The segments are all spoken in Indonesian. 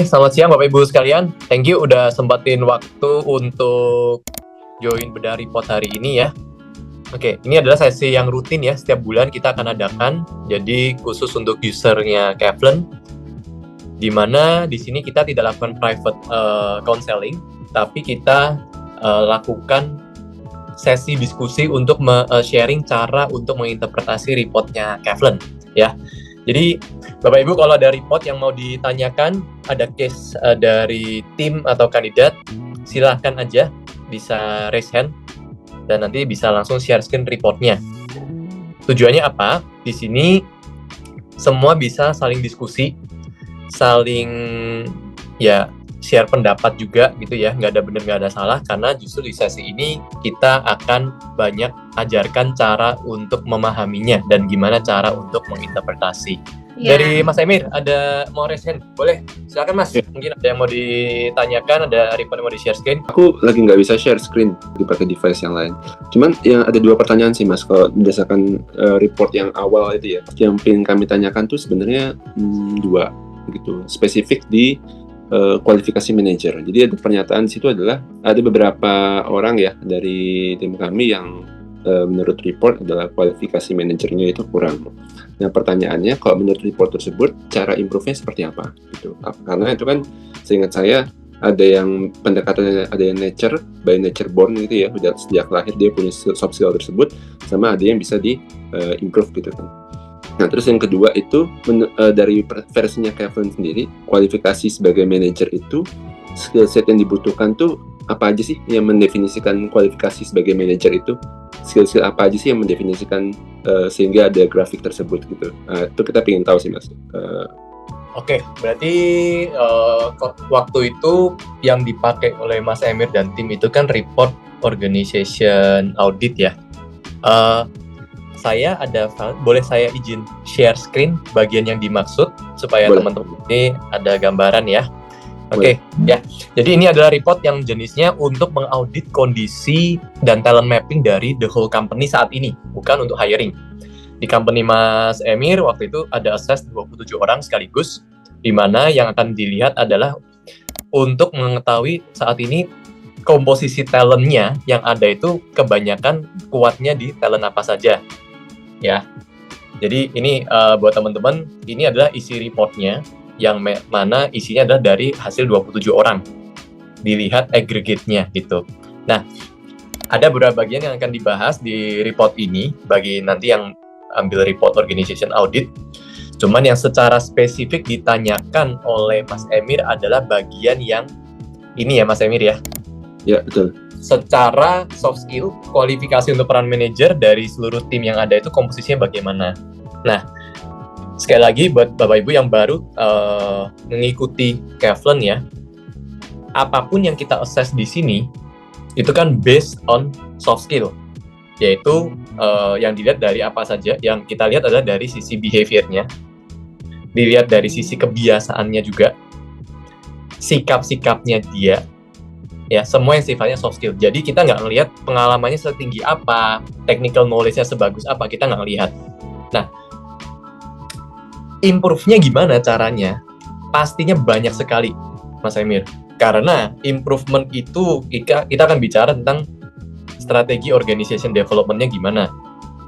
Selamat siang Bapak Ibu sekalian. Thank you udah sempetin waktu untuk join bedah report hari ini ya. Oke, ini adalah sesi yang rutin ya, setiap bulan kita akan adakan. Jadi khusus untuk usernya Kevlen, di mana di sini kita tidak lakukan private counseling, tapi kita lakukan sesi diskusi untuk sharing cara untuk menginterpretasi reportnya Kevlen ya. Jadi Bapak Ibu kalau ada report yang mau ditanyakan, ada case dari tim atau kandidat, silahkan aja bisa raise hand dan nanti bisa langsung share screen reportnya. Tujuannya apa? Di sini semua bisa saling diskusi, saling ya share pendapat juga gitu ya, nggak ada benar nggak ada salah, karena justru di sesi ini kita akan banyak ajarkan cara untuk memahaminya dan gimana cara untuk menginterpretasi. Ya. Dari Mas Emir ada mau raise hand, boleh silakan Mas. Ya. Mungkin ada yang mau ditanyakan, ada report yang mau di share screen. Aku lagi nggak bisa share screen dipakai device yang lain. Cuman yang ada 2 pertanyaan sih Mas, kalau berdasarkan report yang awal itu ya, yang ingin kami tanyakan tuh sebenarnya 2 gitu, spesifik di kualifikasi manajer. Jadi ada pernyataan di situ adalah ada beberapa orang ya dari tim kami yang menurut report adalah kualifikasi manajernya itu kurang. Nah pertanyaannya, kalau menurut report tersebut cara improve-nya seperti apa? Gitu. Karena itu kan seingat saya ada yang pendekatannya, ada yang nature by nature born gitu ya, udah sejak lahir dia punya soft skill tersebut, sama ada yang bisa di improve gitu kan. Nah, terus yang kedua itu dari versinya Kevlen sendiri, kualifikasi sebagai manajer itu skill set yang dibutuhkan tuh apa aja sih yang mendefinisikan kualifikasi sebagai manajer itu? Skill-skill apa aja sih yang mendefinisikan sehingga ada grafik tersebut gitu? Itu kita pengen tahu sih Mas. Oke, berarti waktu itu yang dipakai oleh Mas Emir dan tim itu kan report organization audit ya. Saya boleh saya izin share screen bagian yang dimaksud supaya teman-teman ini ada gambaran ya. Oke, ya. Jadi ini adalah report yang jenisnya untuk mengaudit kondisi dan talent mapping dari the whole company saat ini, bukan untuk hiring. Di company Mas Emir waktu itu ada assess 27 orang sekaligus, di mana yang akan dilihat adalah untuk mengetahui saat ini komposisi talentnya yang ada itu kebanyakan kuatnya di talent apa saja. Ya, jadi ini buat teman-teman, ini adalah isi reportnya yang mana isinya adalah dari hasil 27 orang, dilihat aggregate-nya gitu. Nah, ada beberapa bagian yang akan dibahas di report ini bagi nanti yang ambil report organization audit. Cuman yang secara spesifik ditanyakan oleh Mas Emir adalah bagian yang ini ya Mas Emir ya? Ya, betul. Secara soft skill, kualifikasi untuk peran manajer dari seluruh tim yang ada itu komposisinya bagaimana. Nah, sekali lagi buat Bapak Ibu yang baru mengikuti Kevlen ya, apapun yang kita assess di sini, itu kan based on soft skill, yaitu yang dilihat dari apa saja, yang kita lihat adalah dari sisi behavior-nya, dilihat dari sisi kebiasaannya juga, sikap-sikapnya dia, ya semua yang sifatnya soft skill. Jadi kita nggak ngelihat pengalamannya setinggi apa, technical knowledge-nya sebagus apa, kita nggak ngelihat. Nah, improve-nya gimana caranya? Pastinya banyak sekali, Mas Emir. Karena improvement itu kita akan bicara tentang strategi organization development-nya gimana.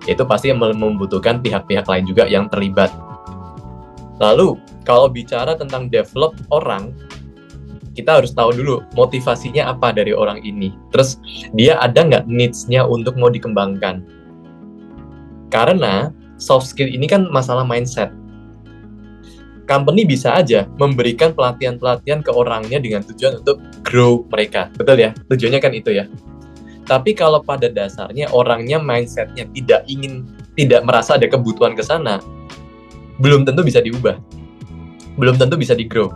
Itu pasti membutuhkan pihak-pihak lain juga yang terlibat. Lalu, kalau bicara tentang develop orang, kita harus tahu dulu motivasinya apa dari orang ini. Terus dia ada nggak needs-nya untuk mau dikembangkan. Karena soft skill ini kan masalah mindset. Company bisa aja memberikan pelatihan-pelatihan ke orangnya dengan tujuan untuk grow mereka. Betul ya? Tujuannya kan itu ya. Tapi kalau pada dasarnya orangnya mindset-nya tidak merasa ada kebutuhan ke sana, belum tentu bisa diubah. Belum tentu bisa di-grow.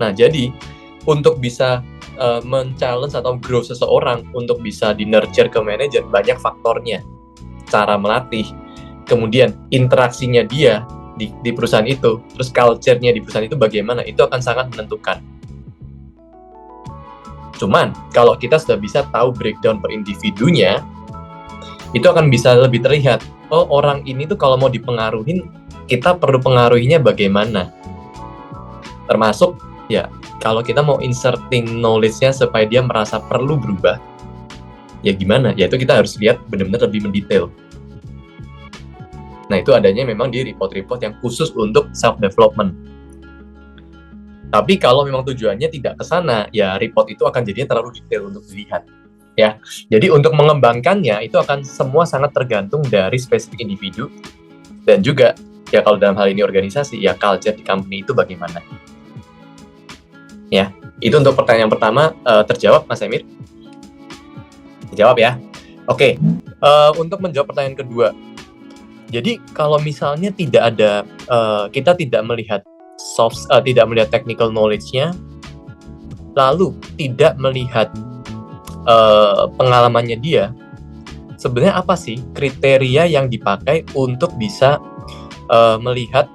Nah, jadi untuk bisa men-challenge atau grow seseorang untuk bisa di-nurture ke manajer, banyak faktornya. Cara melatih, kemudian interaksinya dia di perusahaan itu, terus culture-nya di perusahaan itu bagaimana, itu akan sangat menentukan. Cuman, kalau kita sudah bisa tahu breakdown per individunya, itu akan bisa lebih terlihat, oh orang ini tuh kalau mau dipengaruhin, kita perlu pengaruhinya bagaimana. Termasuk ya kalau kita mau inserting knowledge-nya supaya dia merasa perlu berubah, ya gimana? Ya itu kita harus lihat benar-benar lebih mendetail. Nah itu adanya memang di report-report yang khusus untuk self-development. Tapi kalau memang tujuannya tidak ke sana, ya report itu akan jadinya terlalu detail untuk dilihat. Ya, jadi untuk mengembangkannya itu akan semua sangat tergantung dari spesifik individu dan juga ya kalau dalam hal ini organisasi, ya culture di company itu bagaimana. Ya, itu untuk pertanyaan pertama terjawab Mas Emir? Dijawab ya. Oke, untuk menjawab pertanyaan kedua. Jadi kalau misalnya tidak ada kita tidak melihat tidak melihat technical knowledge-nya, lalu tidak melihat pengalamannya dia, sebenarnya apa sih kriteria yang dipakai untuk bisa melihat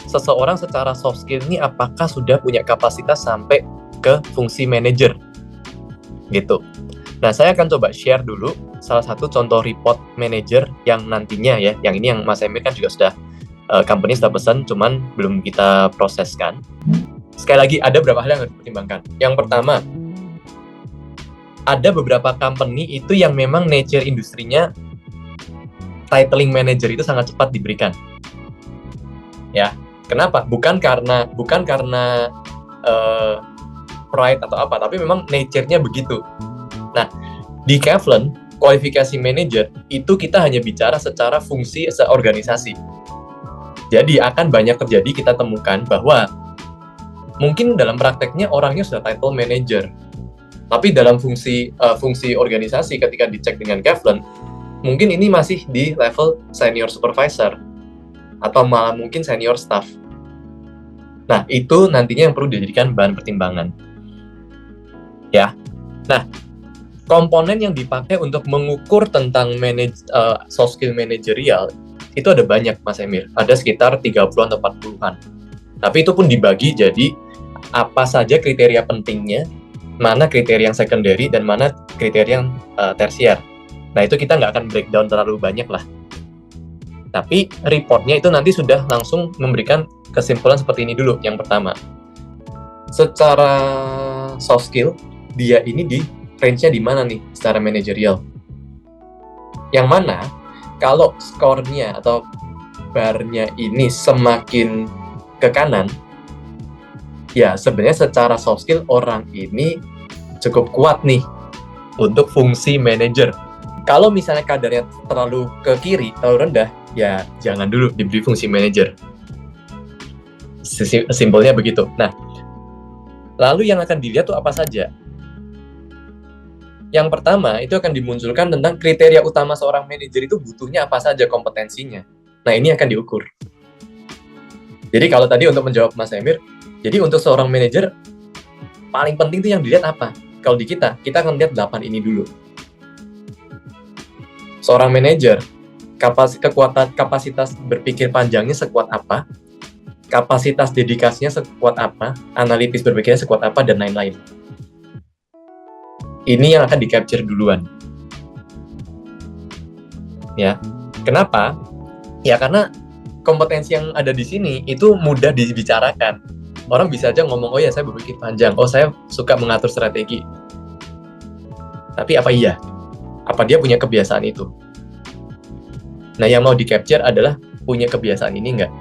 seseorang secara soft skill ini apakah sudah punya kapasitas sampai ke fungsi manajer gitu. Nah, saya akan coba share dulu salah satu contoh report manager yang nantinya ya, yang ini yang Mas Emir kan juga sudah company sudah pesan, cuman belum kita proseskan. Sekali lagi, ada beberapa hal yang harus dipertimbangkan. Yang pertama, ada beberapa company itu yang memang nature industrinya titling manager itu sangat cepat diberikan. Ya, kenapa? Bukan karena pride atau apa, tapi memang nature-nya begitu. Nah, di Kevlon, kualifikasi manager itu kita hanya bicara secara fungsi seorganisasi. Jadi akan banyak terjadi kita temukan bahwa mungkin dalam prakteknya orangnya sudah title manager, tapi dalam fungsi organisasi ketika dicek dengan Kevlon, mungkin ini masih di level senior supervisor atau malah mungkin senior staff. Nah, itu nantinya yang perlu dijadikan bahan pertimbangan. Ya. Nah, komponen yang dipakai untuk mengukur tentang soft skill managerial itu ada banyak, Mas Emir. Ada sekitar 30-an atau 40-an. Tapi itu pun dibagi jadi apa saja kriteria pentingnya, mana kriteria yang secondary, dan mana kriteria yang tersier. Nah, itu kita nggak akan breakdown terlalu banyak lah. Tapi reportnya itu nanti sudah langsung memberikan kesimpulan seperti ini dulu. Yang pertama, secara soft skill, dia ini di range-nya di mana nih secara manajerial? Yang mana kalau skornya atau barnya ini semakin ke kanan, ya sebenarnya secara soft skill orang ini cukup kuat nih untuk fungsi manager. Kalau misalnya kadarnya terlalu ke kiri, terlalu rendah, ya jangan dulu diberi fungsi manager. Simpelnya begitu. Nah, lalu yang akan dilihat tuh apa saja? Yang pertama, itu akan dimunculkan tentang kriteria utama seorang manajer itu butuhnya apa saja kompetensinya. Nah, ini akan diukur. Jadi kalau tadi untuk menjawab Mas Emir, jadi untuk seorang manajer, paling penting itu yang dilihat apa? Kalau di kita akan lihat 8 ini dulu. Seorang manajer, kapasitas berpikir panjangnya sekuat apa, kapasitas dedikasinya sekuat apa, analitis berpikirnya sekuat apa, dan lain-lain. Ini yang akan di-capture duluan. Ya, kenapa? Ya karena kompetensi yang ada di sini itu mudah dibicarakan. Orang bisa aja ngomong, oh ya saya berpikir panjang, oh saya suka mengatur strategi. Tapi apa iya? Apa dia punya kebiasaan itu? Nah, yang mau di-capture adalah punya kebiasaan ini enggak?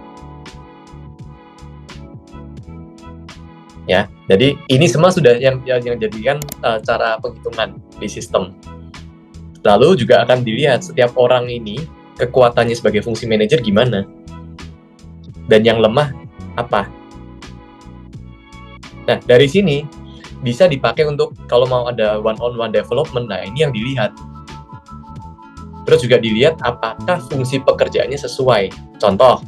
Ya, jadi ini semua sudah yang jadikan cara penghitungan di sistem. Lalu juga akan dilihat setiap orang ini kekuatannya sebagai fungsi manajer gimana, dan yang lemah apa. Nah, dari sini bisa dipakai untuk kalau mau ada one-on-one development. Nah, ini yang dilihat. Terus juga dilihat apakah fungsi pekerjaannya sesuai. Contoh,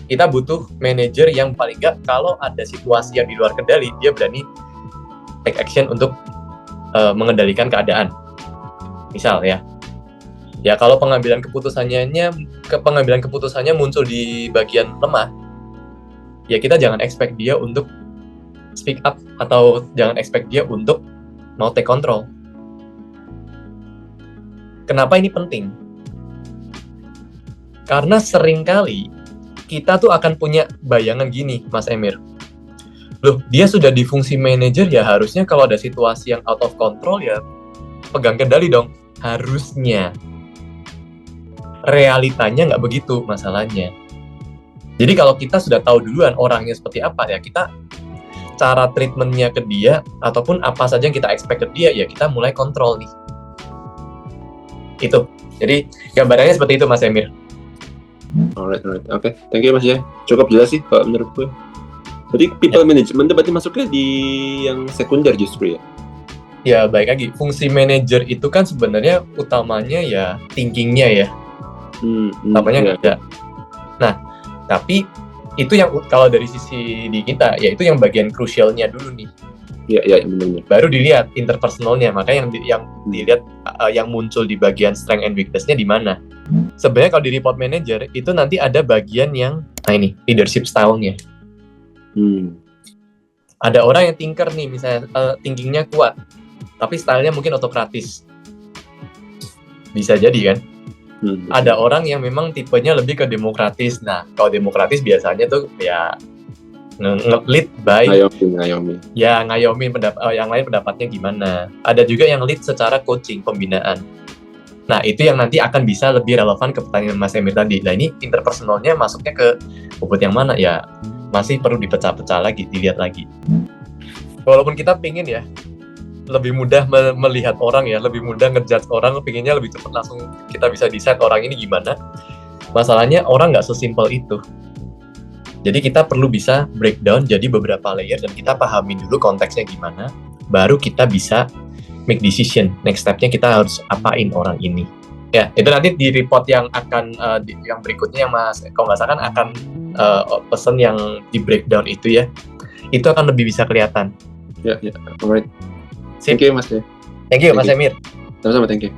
kita butuh manajer yang paling nggak kalau ada situasi yang di luar kendali, dia berani take action untuk mengendalikan keadaan. Misal ya kalau pengambilan keputusannya muncul di bagian lemah, ya kita jangan expect dia untuk speak up atau jangan expect dia untuk mau take control. Kenapa ini penting? Karena seringkali kita tuh akan punya bayangan gini, Mas Emir. Loh, dia sudah di fungsi manajer ya harusnya kalau ada situasi yang out of control ya pegang kendali dong. Harusnya. Realitanya nggak begitu masalahnya. Jadi kalau kita sudah tahu duluan orangnya seperti apa ya, kita cara treatmentnya ke dia ataupun apa saja yang kita expect ke dia ya kita mulai kontrol nih. Itu. Jadi gambarannya seperti itu Mas Emir. Alright. Oke. Thank you Mas ya. Cukup jelas sih kalau menurut gue. Berarti people management itu berarti masuknya di yang sekunder justru ya? Ya baik lagi, fungsi manajer itu kan sebenarnya utamanya ya thinkingnya ya. Utamanya enggak. Nah, tapi itu yang kalau dari sisi di kita ya itu yang bagian krusialnya dulu nih. Iya benar. Baru dilihat interpersonalnya, makanya yang dilihat yang muncul di bagian strength and weakness-nya di mana. Sebenarnya kalau di report manager itu nanti ada bagian yang ini leadership style-nya. Ada orang yang thinker nih misalnya thinkingnya kuat, tapi stylenya mungkin autokratis. Bisa jadi kan? Ada orang yang memang tipenya lebih ke demokratis. Nah, kalau demokratis biasanya tuh ya nge-lead by ngayomi. Ya, ngayomi yang lain pendapatnya gimana. Ada juga yang lead secara coaching, pembinaan. Nah, itu yang nanti akan bisa lebih relevan ke pertanyaan Mas Emir tadi. Nah, ini interpersonalnya masuknya ke bobot yang mana ya? Masih perlu dipecah-pecah lagi, dilihat lagi. Walaupun kita pingin ya lebih mudah melihat orang ya, lebih mudah ngejudge orang, pinginnya lebih cepat langsung kita bisa decide orang ini gimana. Masalahnya orang nggak sesimpel itu. Jadi kita perlu bisa breakdown jadi beberapa layer dan kita pahamin dulu konteksnya gimana, baru kita bisa make decision. Next step-nya kita harus apain orang ini. Ya, itu nanti di report yang akan yang berikutnya yang Mas, kalau nggak salah kan akan pesan yang di breakdown itu ya, itu akan lebih bisa kelihatan. Ya, alright. Thank you Mas ya. Thank you Mas Emir. Sama-sama, thank you.